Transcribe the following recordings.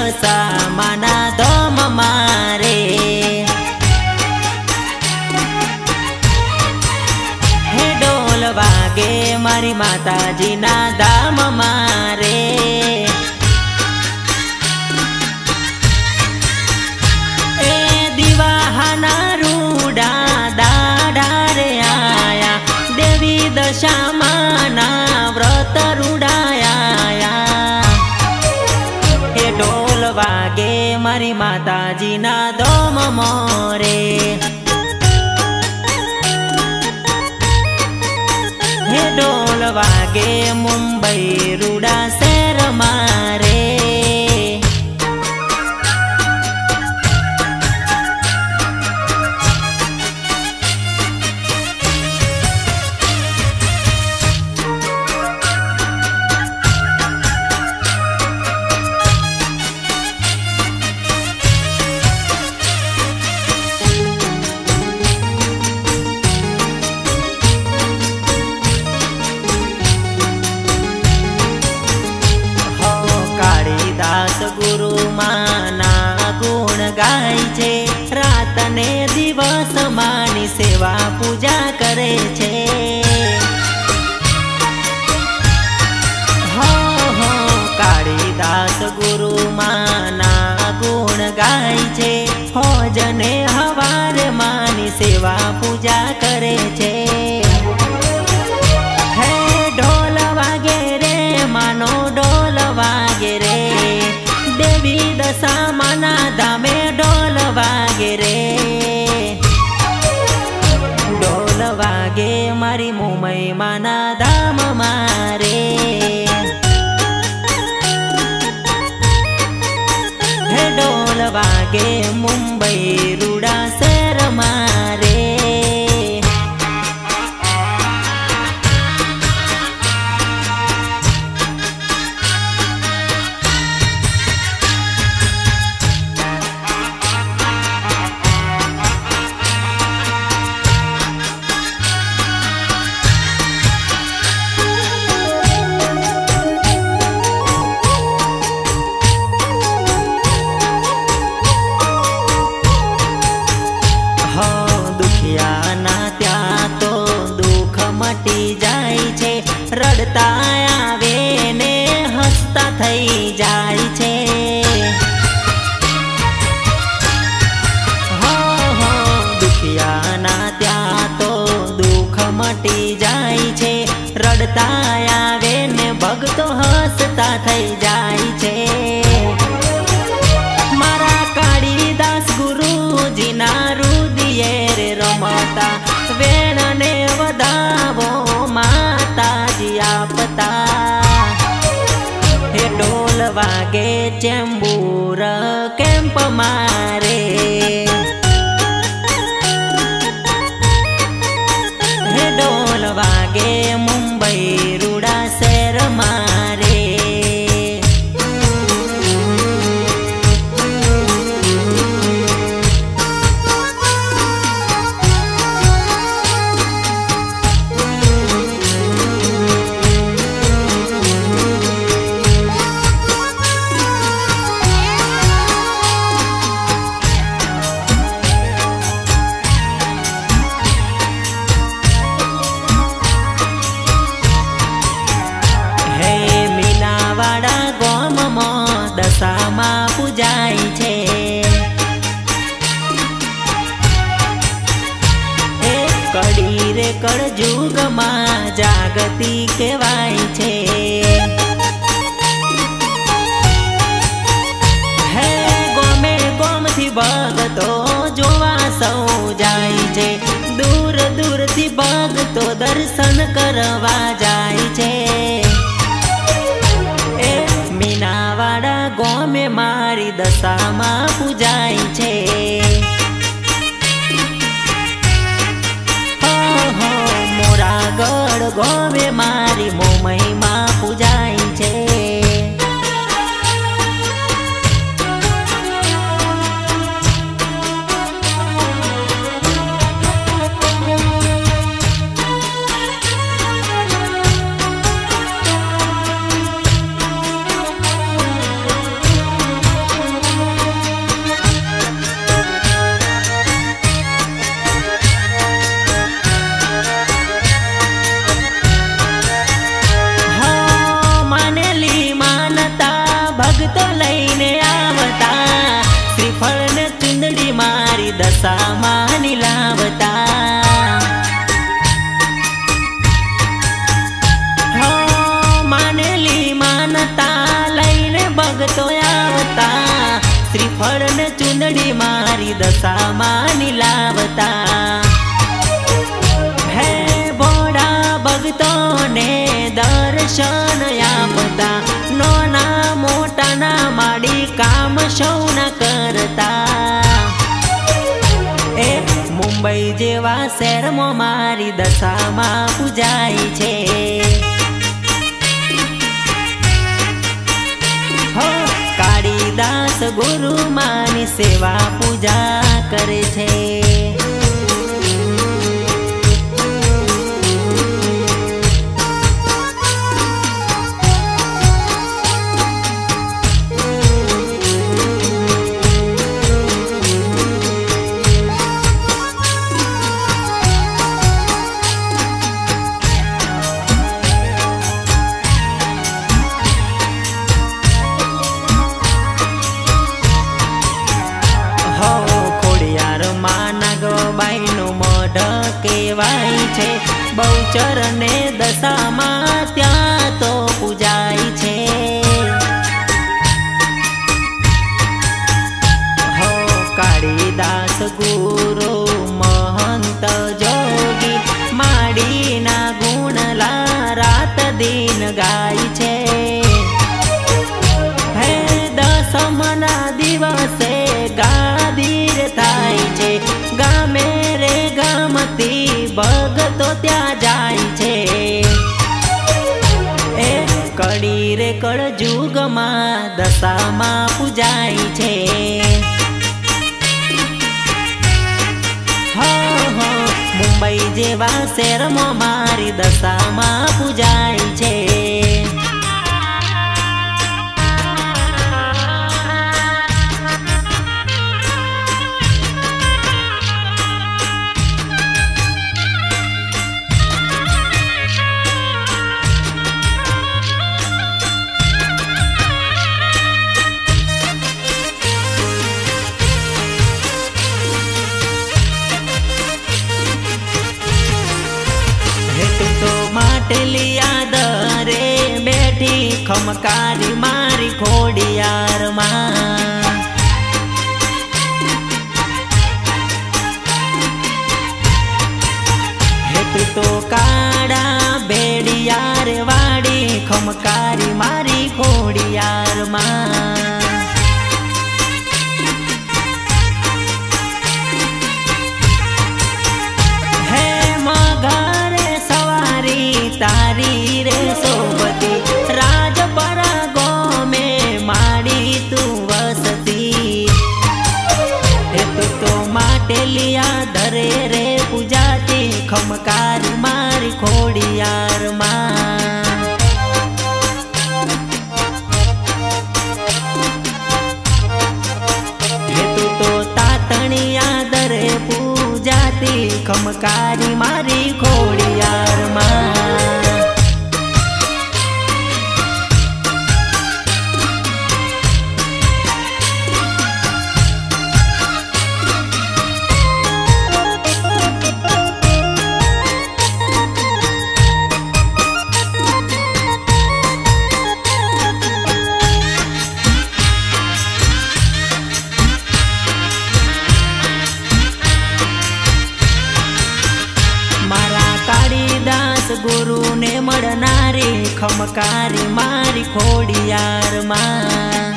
दशा माना दम मारे। हे ढोल वागे मारी माताजी ना दाम मारे। ए दिवाहाना रूडा दाडा रे आया, देवी दशा माना व्रत रूडाया। हे ढोल वागे मारी माताजी ना दम मोरे। हे ढोल वागे मुंबई रूडा शहर मारे। गुरु माना गुण गाय छे, रात ने दिवस मानी सेवा पूजा करे छे। हो हो कालिदास गुरु माना गुण गाय छे, हो जने हवारे मानी सेवा पूजा करे छे। हे ढोल वागे रे मानो ढोल वागे रे, देवी दशा माना दामे ढोल वागे रे। ढोल वागे मारी मुंबई माना दाम मारे। हे ढोल वागे मुंबई रूडा शहर मारे। रड़ता आवे ने हसता थई जाय छे। हो हो दुखिया ना त्या तो दुख मटी जाय छे, रड़ता आवे ने भगतो हसता थई जाय छे। मारा कालिदास गुरुजी ना रुदिये रे रमता, वेण ने वधावो माताजी आपता। हे ढोल वागे चेंबूर केम्प मारे। हे ढोल वागे मुंबई रूडा शहर मारे। दशामा पूजाय छे। हे कड़ी रे कड़जुग मां जागती कहेवाय छे। हे गोमे गोम थी भगतो जोवा सौ जाय छे, दूर दूर थी भगतो दर्शन करवा जाय छे। मीनावाड़ा गोमे मारी दशामा पूजाय छे। हो हो मोरागढ़ गोमे मारी मुंबई मां पूजाय छे। मारी दशाમાં લાવતા। હે ભોળા ભક્તોને દર્શન આપતા, નાના મોટાના માડી કામ સૌના કરતા। એ મુંબઈ જેવા શહેરમાં મારી દશામાં પૂજાય છે। હો કાળીદાસ ગુરુ માની સેવા પૂજા કરે છે। બાઈનું મઢ કહેવાય છે, બહુચર ને દશામાં ત્યાં તો પૂજાય છે। હો કાળીદાસ ગુરુ મહંત જોગી માડીના ગુણલા રાત દિન ગાય છે। હે દશમના દિવસે ગાદીર થાય છે, ગામે રે ગામથી ભગતો ત્યાં જાય છે। એ કડી રે કળજુગમાં દશામાં પૂજાય છે। હો હો મુંબઈ જેવા શહેરમાં મારી દશામાં પૂજાય છે। માટલિયા દરે બેઠી ખમકારી મારી ખોડિયારમાં। હેતુ તો કાળા ભેડિયાર વાડી ખમકારી મારી ખોડિયારમાં। તારી રે સોબતી રાજપરા ગોમે માડી તું વસતી। હેતુ તો માટલિયા ધરે રે પૂજાતી ખમકારી મારી ખોડિયારમાં। હેતુ તો તાતણિયા ધરે પૂજાતી ખમકારી મારી ખોડિયારમાં। ગુરુ ને મળનારી ખમકારી મારી ખોડિયારમાં।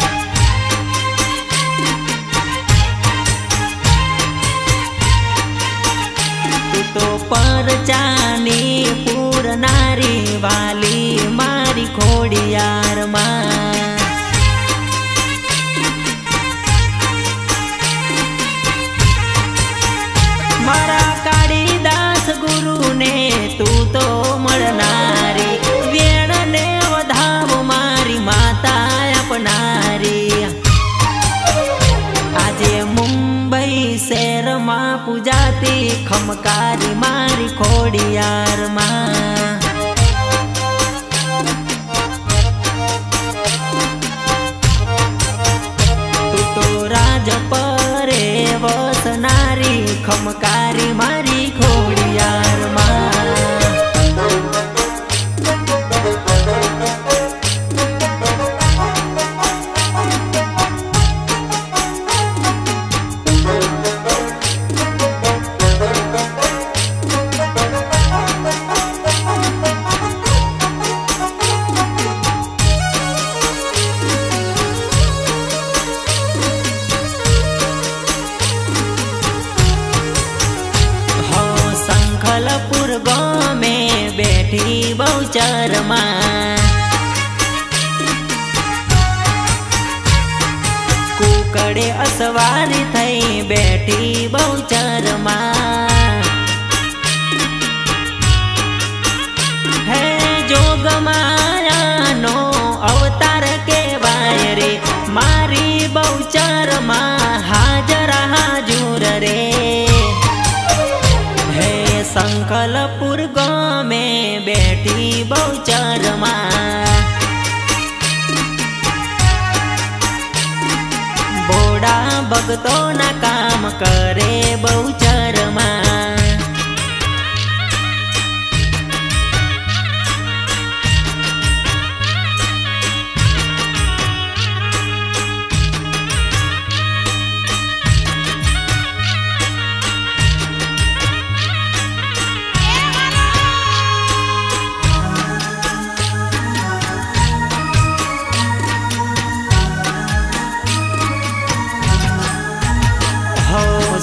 તું તો પરચાની પૂરનારી વાલી મારી ખોડિયારમાં। મારા કાળીદાસ ગુરુ ને તું તો મળનારી, વેણ ને વધાવો મારી માતા આપનારી। આજે મુંબઈ શહેરમાં પૂજાતી ખમકારી મારી ખોડિયારમાં। તું તો રાજપરે વસનારી ખમકારી મારી ખોડિયારમાં। બહુચરમાં. કુકડે અસવારી થઈ બેઠી બહુચરમાં. હે જોગમાયાનો અવતાર કેવાય રે મારી બહુચરમાં હાજર હાજુર રે. હે સંકલપુર ગામે બેઠી બહુચરમાં. ભોળા ભક્તોના કામ કરે બહુચરમાં.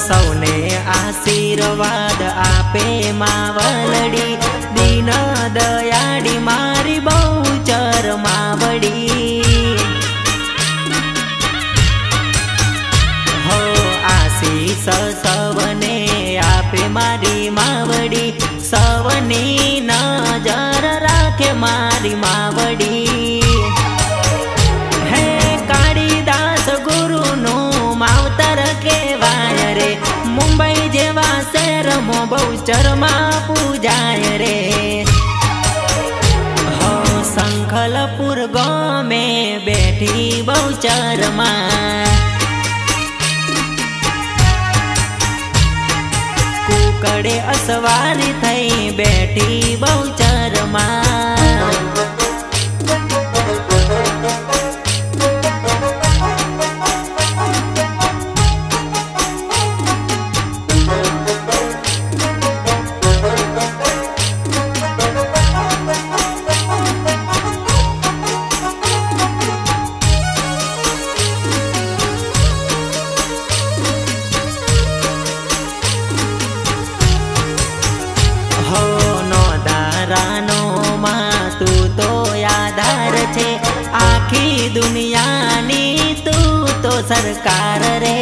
સૌને આશીર્વાદ આપે માવલડી દીન દયાળી મારી બહુચર માવડી. હો આશીષ સવને આપે મારી માવડી સવની નજર રાખે મારી માવડી. હે કાળીદાસ ગુરુનું માવતર કેવાય રે મુંબઈ જેવા શહેરમાં બહુચરમાં પૂજાય રે. હો સંખલપુર ગામે બેઠી બહુચરમાં. કુકડે અસવારી થઈ બેઠી બહુચરમાં. તું તો આધાર છે આખી દુનિયાની તું તો સરકાર રે.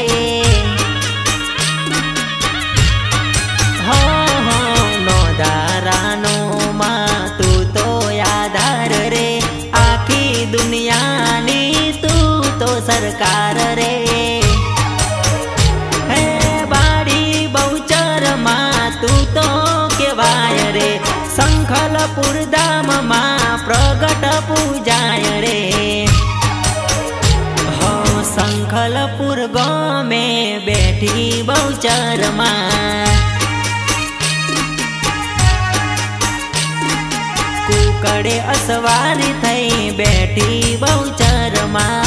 હો હો નો ધારાનો માં તું તો આધાર રે આખી દુનિયાની તું તો સરકાર રે. હે બાડી બહુચરમાં તું તો કેવાય રે સંખલપુર ધામમાં પ્રગટ પૂજાય રે. હો સંખલપુર ગામે બેઠી બહુચરમાં. કુકડે અસવારી થઈ બેઠી બહુચરમાં.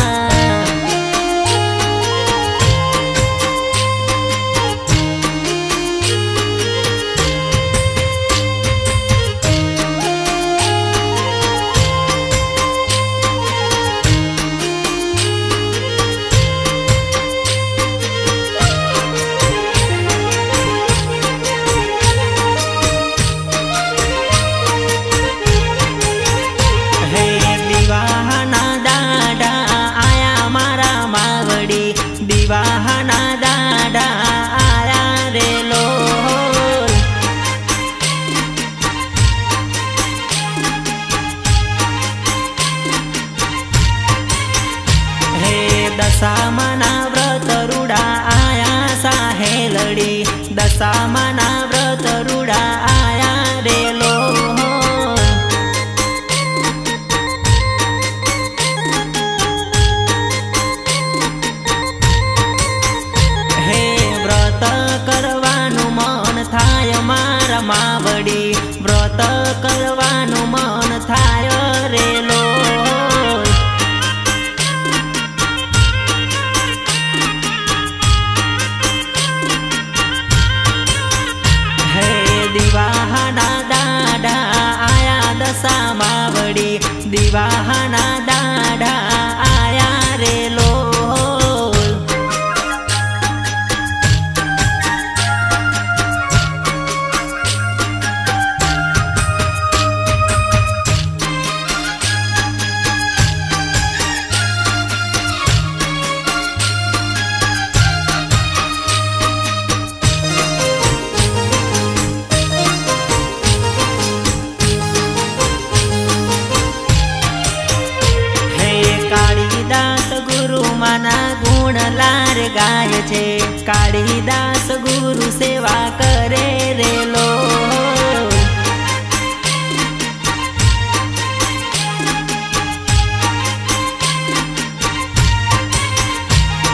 દિવાહના દાડા આયા રે લોલ. હે દશામાના વ્રત રૂડા આયા સાહેલડી દશામાના વ્રત રૂડા આયા રે લોલ. કરવાનું મન થાય મારા માવડી વ્રત કરવાનું મન થાય રે લોલ. હે દિવાહના દાડા આયા દશા માવડી દિવાહના દાડા આયા રે લોલ. માના ગુણ લાર ગાય છે, કાળીદાસ ગુરુ સેવા કરે રે લોલ।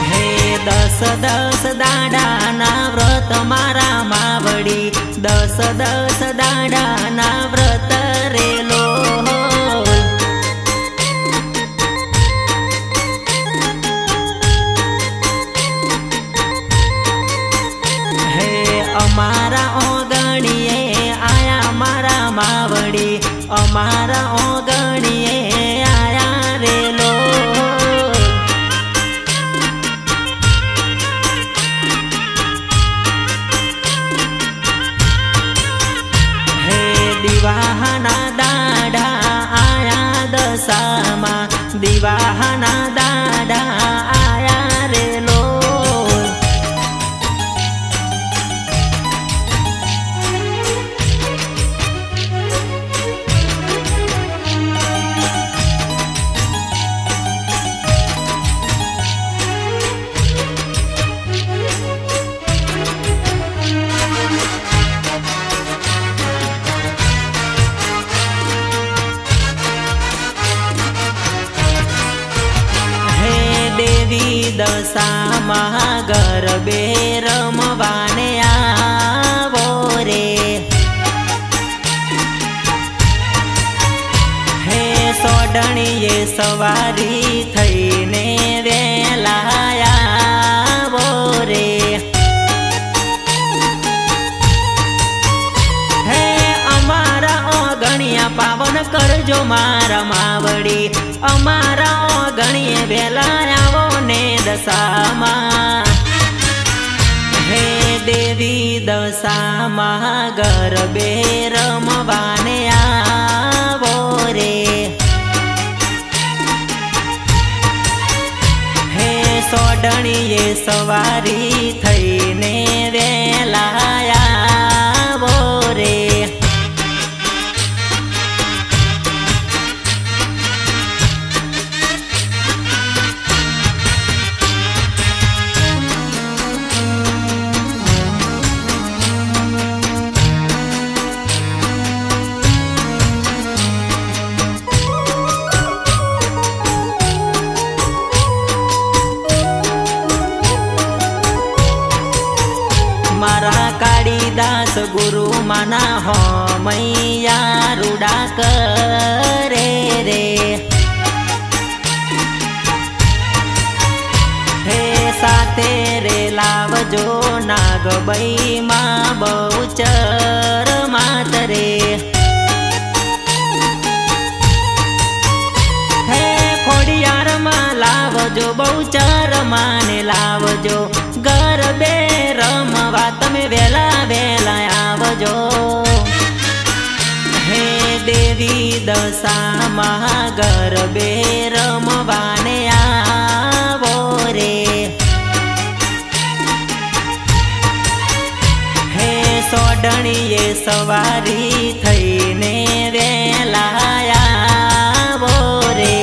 હે દસ દસ દાડાના વ્રત મારા માવડી, દસ દસ દાડાના વ્રત રે લોલ। અમારા ઓગણીએ આયા મારા માવડી, અમારા ઓગણીએ આયા રે લોલ। હે દિવાહના દાડા આયા દશામાં, દિવાહના દાડા આયા રે લોલ। દશામાં ગરબે રમવાને આવો રે, હે સોડણીએ સવારી થઈને વેલા આવો રે, હે અમારા ઓગણિયા પાવન કરજો મારા માવડી, અમારા ઓગણીએ વેલા આવો ને દશામાં। હે દેવી દશામાં ગરબે રમવાને આવો રે, હે સોડણીએ સવારી થઈને વેલા આવો રે। મારા કાળીદાસ ગુરુ માના હો મૈયા રૂડા કરે રે, હે સાથે રે લાવજો નાગબઈ માં બહુચર માતરે, હે ખોડિયાર માં લાવજો બહુચર માને લાવજો, ગરબે રમવા તમે વેલા વેલા આવજો। હે દેવી દશામાં ગરબે રમવાને આવો રે, હે સોડણીએ સવારી થઈને વેલા આવો રે।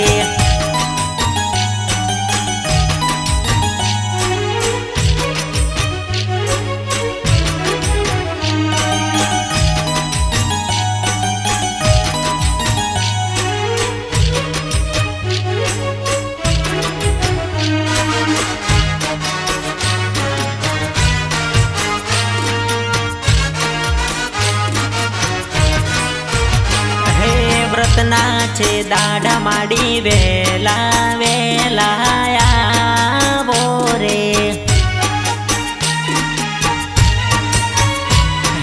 વ્રતના છે દાડા માડી વેલા વેલા આવો રે,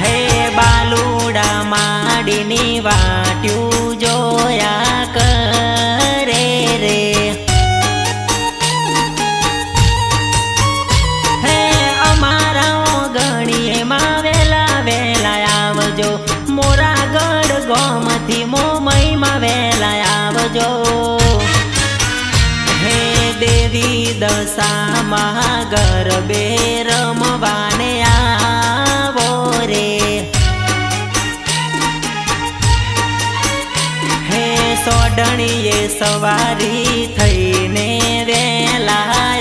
હે બાલુડા માડીની વાટ્યું જોયા કરે રે, હે અમારા ઓગણીએ માં વેલા વેલા આવજો, મોરાગઢ ગોમથી મોમઈમાં વેલા આવજો। હે દેવી દશામાં ગરબે રમવાને આવો રે, હે સોડણીએ સવારી થઈને વેલા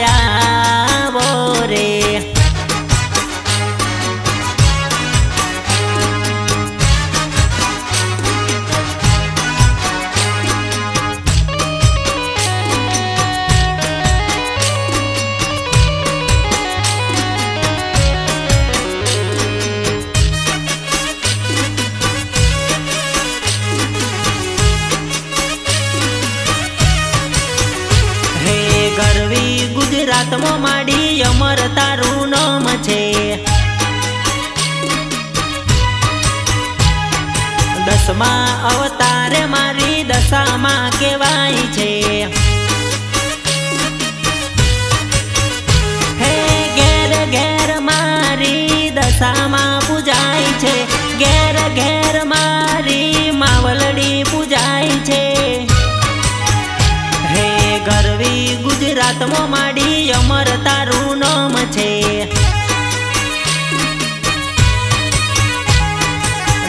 गुजरातमो माडी अमर तारू नाम छे। 10मा अवतार मारी दशामा कहेवाय छे। हे घेर घेर मारी दशामा पूजाय छे। घेर घेर मारी मावलडी पूजाय छे। हे गरवी गुजरातमो माडी अमर तारू नाम छे।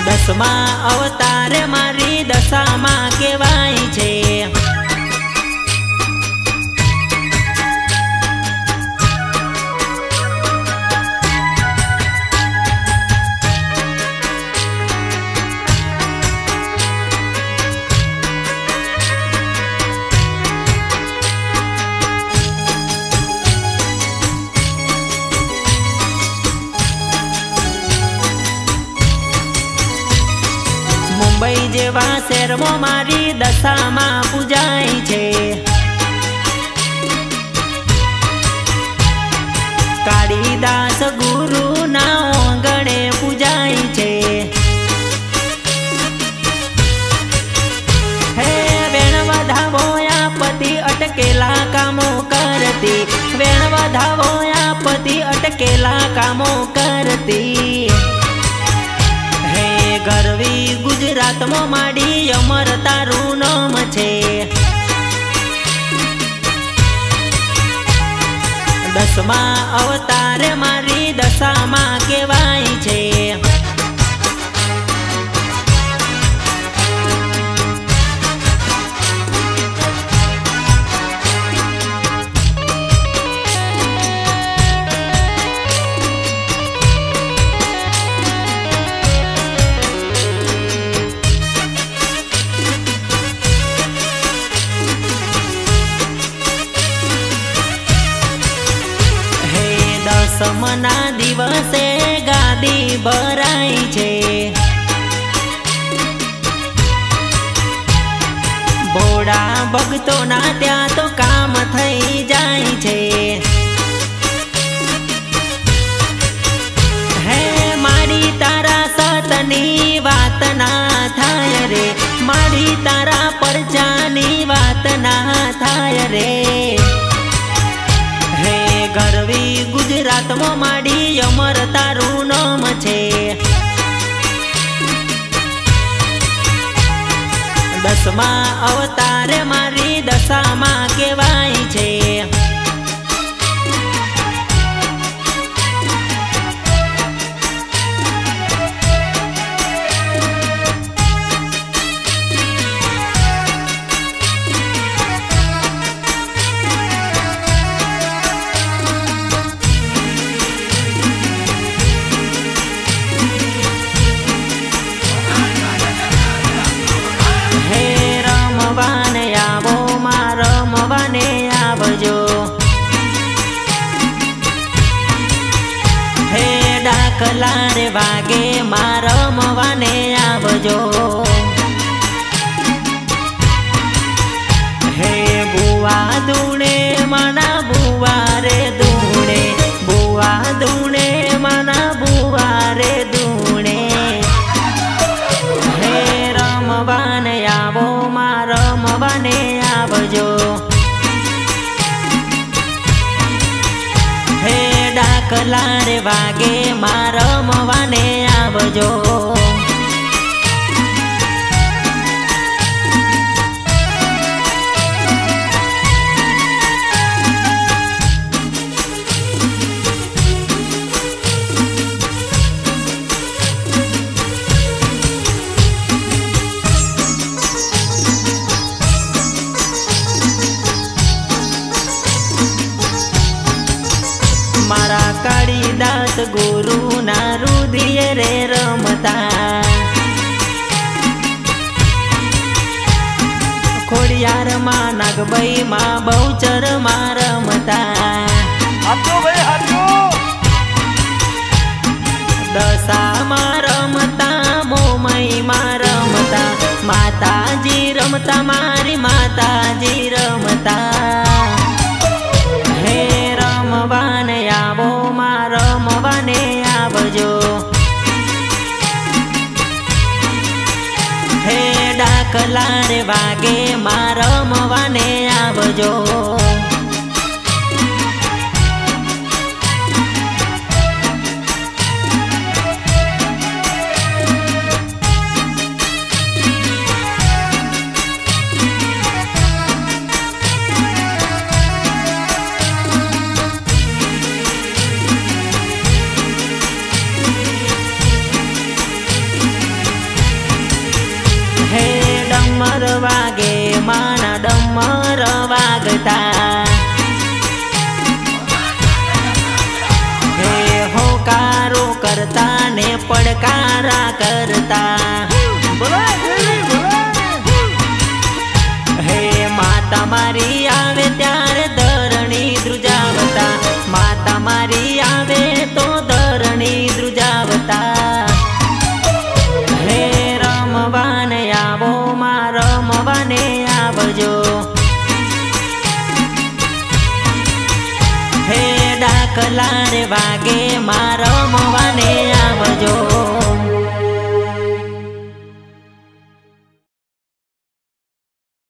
10मा अवतार मारी दशामा कहेवाय छे। मुंबई जेवा शहेरमो मारी दशामा पूजाय छे। कालिदास गुरु ना आंगणे पूजाय छे। हे वेण वधावो पति अटकेला कामो करती। वेण वधावो पति अटकेला कामो करती। गरवी गुजरातमो माडी अमर तारू नाम छे। 10मा अवतार मारी दशामा कहेवाय छे। दशमना दिवसे गादी भराय छे। भोळा भक्तोना त्या तो काम थई जाय छे। हे मारी तारा सतनी वात ना थाय रे। मारी तारा परचानी वात ना थाय रे। गरवी गुजरातमो माडी अमर तारू नाम छे। 10मा अवतार मारी दशामा कहेवाय छे। आवजो हे डाकला रे वागे रमवाने आवजो। हे बुआ दूणे मना बुआ रे दूणे। बुआ दूणे मना बुआ रे दूणे। हे रमवाने आवो रमवाने आवजो। डाकला रे वागे रमवाने आवजो। मारा कालिदास गुरु ना रुधिर रे रमता। खोडियार मां नागबाई मां बहुचर मां रमता। दशा मां रमता मोमई मां रमता। माताजी रमता मारी माताजी रमता। हे ડાકલા રે વાગે માં રમવાને આવજો. હે ડમર વાગે માના ડમર વાગતા, હે હોકારો કરતા ને પડકારા કરતા. હે માતા મારી આવે ત્યારે ધરણી ધ્રુજાવતા, માતા મારી આવે તો ધરણી ધ્રુજાવતા. હે રમવાને આવો માં રમવાને આવજો. હે ડાકલા રે વાગે માં રમવાને આવજો.